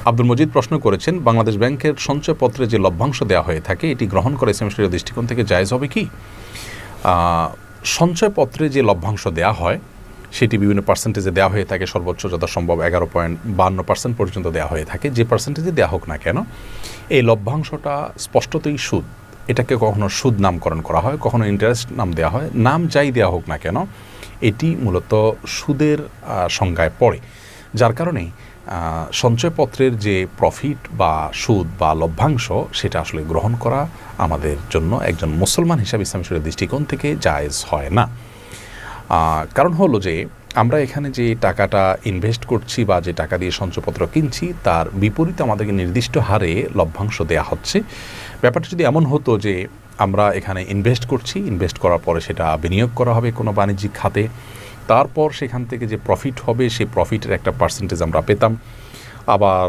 আব্দুল মজিদ প্রশ্ন করেছেন, বাংলাদেশ ব্যাংকের সঞ্চয়পত্রে যে লভ্যাংশ দেওয়া হয়ে থাকে এটি গ্রহণ করে ইসলামী শরীয়তের দৃষ্টিকোণ থেকে জায়েজ হবে কি? সঞ্চয়পত্রে যে লভ্যাংশ দেওয়া হয় সেটি বিভিন্ন পার্সেন্টেজে দেওয়া হয়ে থাকে, সর্বোচ্চ যথাসম্ভব 11.52% পর্যন্ত দেওয়া হয়ে থাকে। যে পার্সেন্টেজে দেওয়া হোক না কেন, এই লভ্যাংশটা স্পষ্টতই সুদ। এটাকে কখনো সুদ নামকরণ করা হয়, কখনো ইন্টারেস্ট নাম দেওয়া হয়, নাম যাই দেওয়া হোক না কেন এটি মূলত সুদের সংজ্ঞায় পড়ে। যার কারণে সঞ্চয়পত্রের যে প্রফিট বা সুদ বা লভ্যাংশ সেটা আসলে গ্রহণ করা আমাদের জন্য একজন মুসলমান হিসাবে ইসলামী শরীয়তের দৃষ্টিকোণ থেকে জায়েজ হয় না। কারণ হলো যে আমরা এখানে যে টাকাটা ইনভেস্ট করছি বা যে টাকা দিয়ে সঞ্চয়পত্র কিনছি তার বিপরীতে আমাদেরকে নির্দিষ্ট হারে লভ্যাংশ দেওয়া হচ্ছে। ব্যাপারটা যদি এমন হতো যে আমরা এখানে ইনভেস্ট করছি, ইনভেস্ট করার পরে সেটা বিনিয়োগ করা হবে কোনো বাণিজ্যিক খাতে, তারপর সেখান থেকে যে প্রফিট হবে সেই প্রফিটের একটা পার্সেন্টেজ আমরা পেতাম, আবার